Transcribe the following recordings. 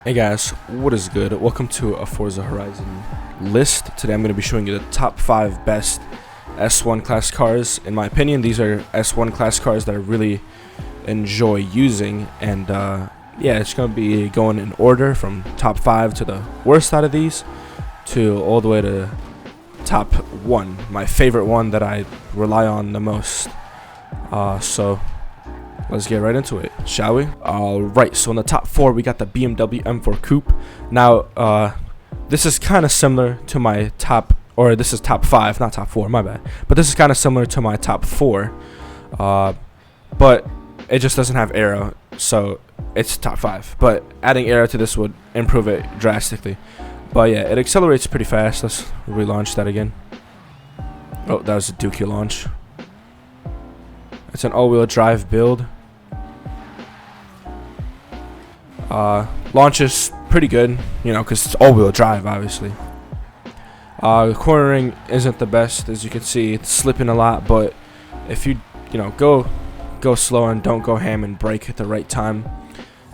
Hey guys, what is good? Welcome to a Forza Horizon list. Today I'm going to be showing you the top 5 best S1 class cars. In my opinion, these are S1 class cars that I really enjoy using, and yeah, it's going to be going in order from top 5 to the worst out of these to all the way to top 1, my favorite one that I rely on the most. So let's get right into it, shall we? Alright, so in the top 4 we got the BMW M4 Coupe. Now, this is kind of similar to my top, or this is top 5, not top 4, my bad. But this is kind of similar to my top 4, but it just doesn't have aero, so it's top 5. But adding aero to this would improve it drastically. But yeah, it accelerates pretty fast. Let's relaunch that again. Oh, that was a Dookie launch. It's an all-wheel drive build. Launches pretty good, you know, because it's all-wheel drive, obviously. The cornering isn't the best, as you can see. It's slipping a lot, but if you know, go slow and don't go ham and brake at the right time,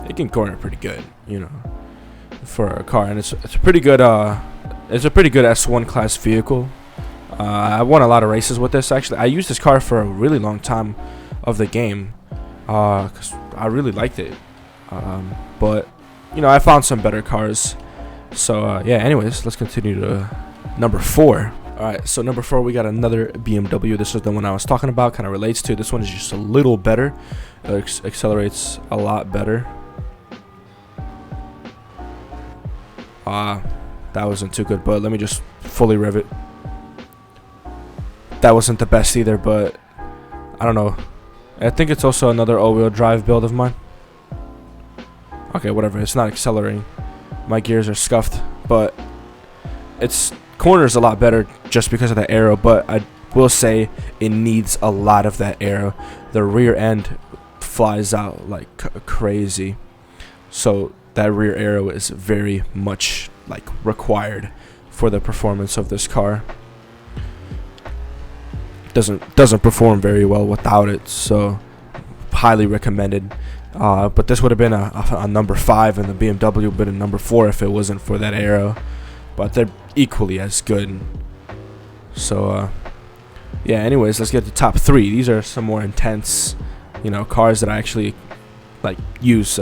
it can corner pretty good, you know, for a car. And it's a pretty good S1 class vehicle. I won a lot of races with this. Actually, I used this car for a really long time of the game, because I really liked it. But you know, I found some better cars. So yeah, anyways, let's continue to number 4. Alright, so number 4 we got another BMW. This is the one I was talking about, kind of relates to. This one is just a little better. It accelerates a lot better. That wasn't too good, but let me just fully rev it. That wasn't the best either, but I don't know. I think it's also another all-wheel drive build of mine. Okay, whatever. It's not accelerating. My gears are scuffed, but its corners a lot better just because of the aero. But I will say it needs a lot of that aero. The rear end flies out like crazy, so that rear aero is very much like required for the performance of this car. Doesn't perform very well without it, so highly recommended. But this would have been a number 5, and the BMW would have been a number 4 if it wasn't for that aero. But they're equally as good. So yeah, anyways, let's get to top 3. These are some more intense, you know, cars that I actually like use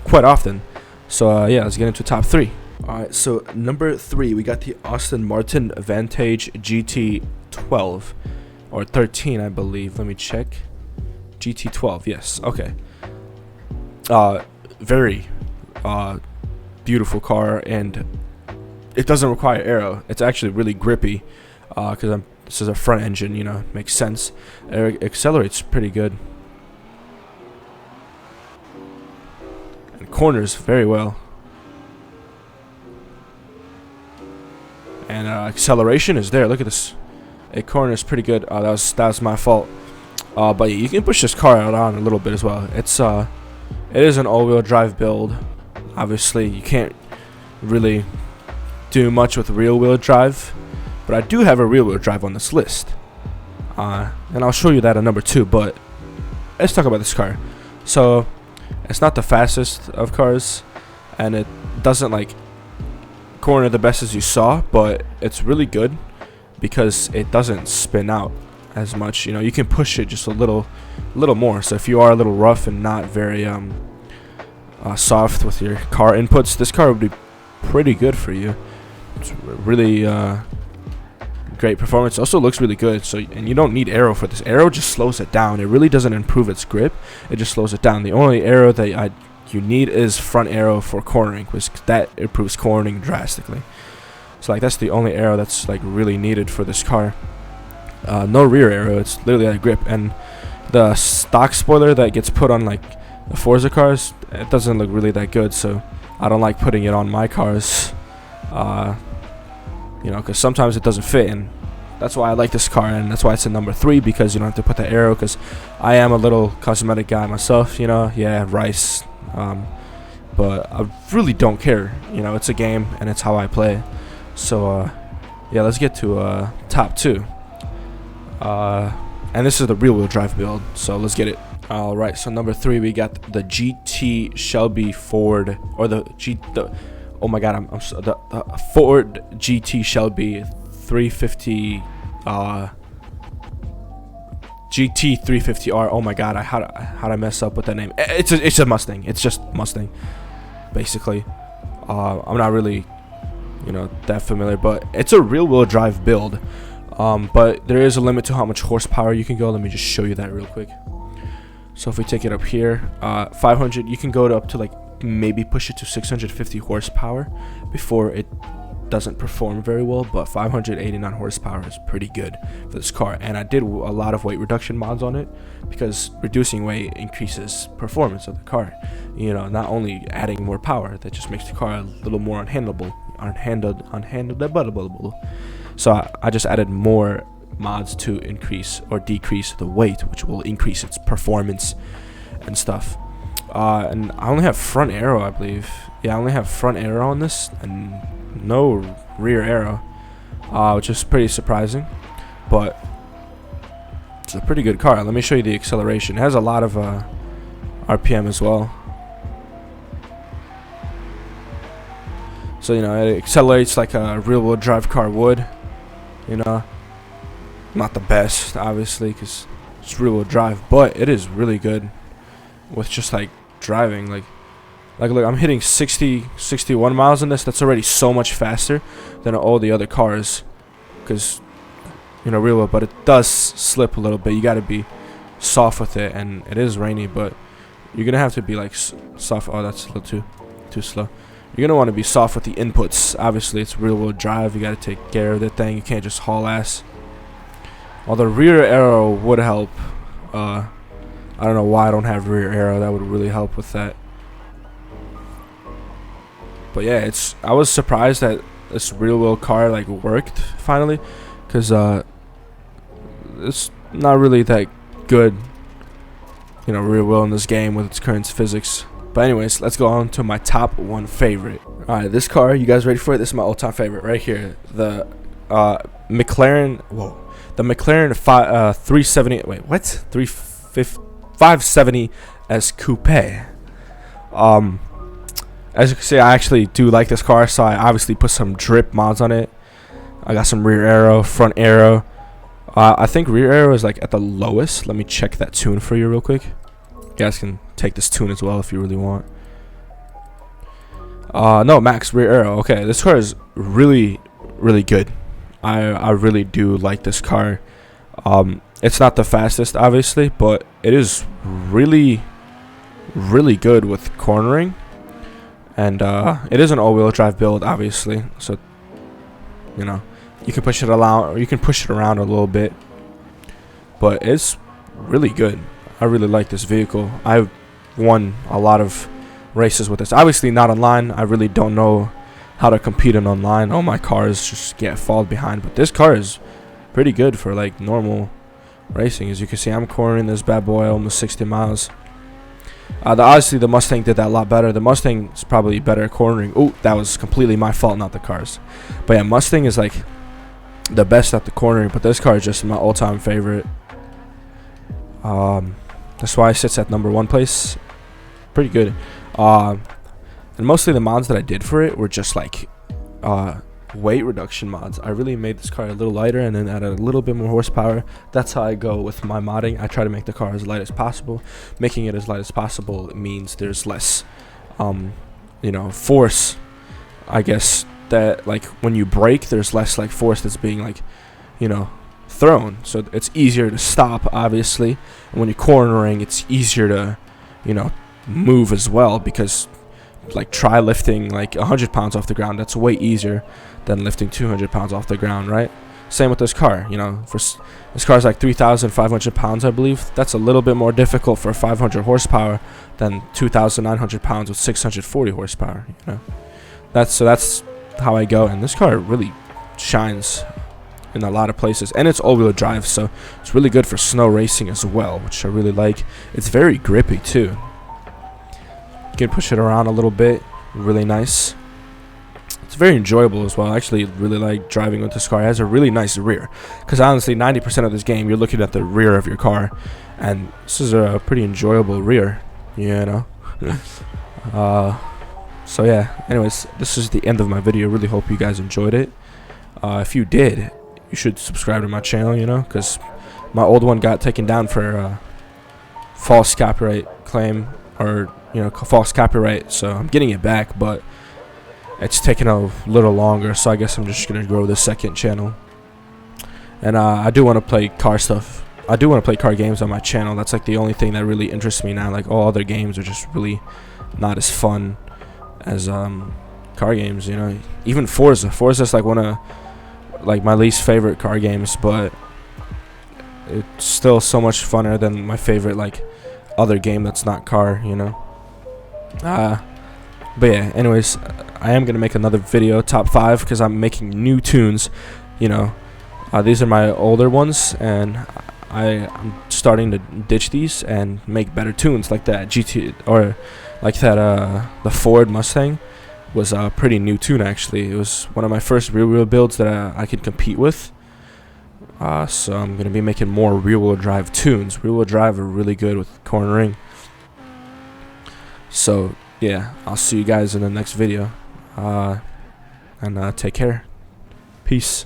quite often. So yeah, let's get into top 3. Alright, so number 3 we got the Aston Martin Vantage GT12 or 13, I believe. Let me check. GT12, yes. Okay. Very beautiful car, and it doesn't require aero. It's actually really grippy, because this is a front engine, you know, makes sense. It accelerates pretty good and corners very well. And acceleration is there. Look at this. It corners pretty good. That was my fault. But you can push this car out on a little bit as well. It is an all-wheel drive build. Obviously, you can't really do much with rear-wheel drive, but I do have a rear-wheel drive on this list, and I'll show you that at number 2. But let's talk about this car. So it's not the fastest of cars, and it doesn't like corner the best as you saw, but it's really good because it doesn't spin out as much. You know, you can push it just a little more. So if you are a little rough and not very soft with your car inputs, this car would be pretty good for you. It's really great performance. Also looks really good. So, and you don't need aero for this. Aero just slows it down. It really doesn't improve its grip. It just slows it down. The only aero that you need is front aero for cornering, because that improves cornering drastically. So like that's the only aero that's like really needed for this car. No rear aero. It's literally a grip. And the stock spoiler that gets put on like the Forza cars, it doesn't look really that good, so I don't like putting it on my cars, you know, because sometimes it doesn't fit. And that's why I like this car, and that's why it's a number 3, because you don't have to put the aero, because I am a little cosmetic guy myself, you know. Yeah, rice, but I really don't care, you know. It's a game and it's how I play. So yeah, let's get to top 2. And this is the rear-wheel drive build, so let's get it. All right, so number 3 we got the GT Shelby Ford, or the oh my god, the Ford GT Shelby 350 GT 350R. Oh my god, how'd I mess up with that name? It's a Mustang. It's just Mustang, basically. I'm not really, that familiar, but it's a rear-wheel drive build. But there is a limit to how much horsepower you can go. Let me just show you that real quick. So if we take it up here, 500, you can go to up to like maybe push it to 650 horsepower before it doesn't perform very well, but 589 horsepower is pretty good for this car. And I did a lot of weight reduction mods on it because reducing weight increases performance of the car. Not only adding more power, that just makes the car a little more unhandleable. So I just added more mods to increase or decrease the weight, which will increase its performance and stuff. And I only have front aero, I believe. Yeah, I only have front aero on this and no rear aero, which is pretty surprising, but it's a pretty good car. Let me show you the acceleration. It has a lot of RPM as well. So it accelerates like a rear-wheel drive car would. Not the best, obviously, because it's rear-wheel drive, but it is really good with just like driving. Like look, I'm hitting 61 miles in this. That's already so much faster than all the other cars, because rear-wheel, but it does slip a little bit. You got to be soft with it, and it is rainy, but you're gonna have to be like soft. Oh, that's a little too slow. You're gonna want to be soft with the inputs. Obviously, it's rear-wheel drive. You got to take care of the thing. You can't just haul ass. While the rear aero would help. I don't know why I don't have rear aero. That would really help with that. But yeah, I was surprised that this rear-wheel car like worked finally, because it's not really that good, rear-wheel in this game with its current physics. But anyways, let's go on to my top 1 favorite. All right, this car, you guys ready for it? This is my all-time favorite right here. The McLaren. Whoa. The McLaren 370. Wait, what? 570 S Coupe. As you can see, I actually do like this car, so I obviously put some drip mods on it. I got some rear aero, front aero. I think rear aero is like at the lowest. Let me check that tune for you real quick. You guys can take this tune as well if you really want. No, max rear aero. Okay, this car is really, really good. I really do like this car. It's not the fastest, obviously, but it is really, really good with cornering. And it is an all-wheel drive build, obviously, so you can push it around, or you can push it around a little bit, but it's really good. I really like this vehicle. I've won a lot of races with this. Obviously not online. I really don't know how to compete in online. All my cars just fall behind, but this car is pretty good for like normal racing. As you can see, I'm cornering this bad boy almost 60 miles. Obviously the Mustang did that a lot better. The Mustang is probably better at cornering. Oh, that was completely my fault, not the cars. But yeah, Mustang is like the best at the cornering, but this car is just my all-time favorite. That's why it sits at number 1 place. Pretty good. And mostly the mods that I did for it were just like weight reduction mods. I really made this car a little lighter and then added a little bit more horsepower. That's how I go with my modding. I try to make the car as light as possible. Making it as light as possible means there's less force, I guess, that like when you brake there's less like force that's being like thrown, so it's easier to stop, obviously. And when you're cornering, it's easier to move as well, because like try lifting like 100 pounds off the ground. That's way easier than lifting 200 pounds off the ground, right? Same with this car. For this car is like 3,500 pounds, I believe. That's a little bit more difficult for 500 horsepower than 2,900 pounds with 640 horsepower. That's how I go, and this car really shines in a lot of places, and it's all-wheel drive, so it's really good for snow racing as well, which I really like. It's very grippy too. You can push it around a little bit, really nice. It's very enjoyable as well. I actually really like driving with this car. It has a really nice rear, because honestly 90% of this game you're looking at the rear of your car, and this is a pretty enjoyable rear, you know. So yeah, anyways, this is the end of my video. Really hope you guys enjoyed it. If you did, you should subscribe to my channel, you know, because my old one got taken down for false copyright claim, or you know, false copyright. So I'm getting it back, but it's taking a little longer. So I guess I'm just gonna grow the second channel. And I do want to play car stuff. I do want to play car games on my channel. That's like the only thing that really interests me now. Like all other games are just really not as fun as car games, you know. Even Forza's like one of like my least favorite car games, but it's still so much funner than my favorite like other game that's not car, you know. But yeah, anyways, I am gonna make another video, top 5, because I'm making new tunes, you know. These are my older ones, and I'm starting to ditch these and make better tunes, like that GT, or like that the Ford Mustang was a pretty new tune actually. It was one of my first rear-wheel builds that I could compete with. So I'm gonna be making more rear-wheel drive tunes. Rear-wheel drive are really good with cornering. So yeah, I'll see you guys in the next video, and take care. Peace.